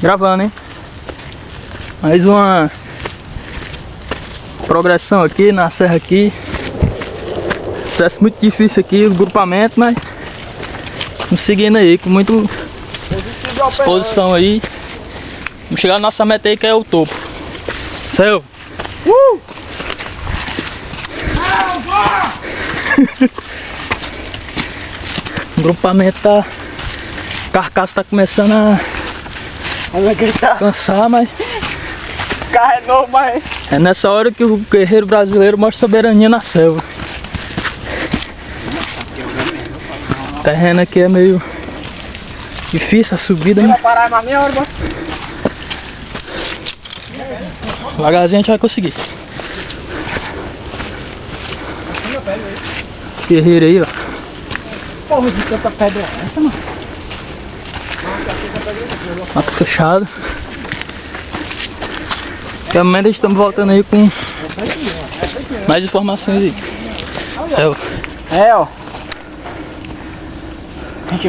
Gravando, hein? Mais uma progressão aqui na serra aqui. Acesso muito difícil aqui, o grupamento, mas conseguindo aí, com muita disposição aí. Vamos chegar na nossa meta aí, que é o topo. Céu! O grupamento tá... A carcaça tá começando a cansar, mas... O carro é novo, mas... É nessa hora que o guerreiro brasileiro mostra soberania na selva. O terreno aqui é meio difícil, a subida, né? Vai parar mais meia hora, mano. Devagarzinho a gente vai conseguir. Guerreiro aí, ó. Porra, de tanta pedra é essa, mano? Mato fechado. Até o momento estamos voltando aí com mais informações aí. Céu. É, ó.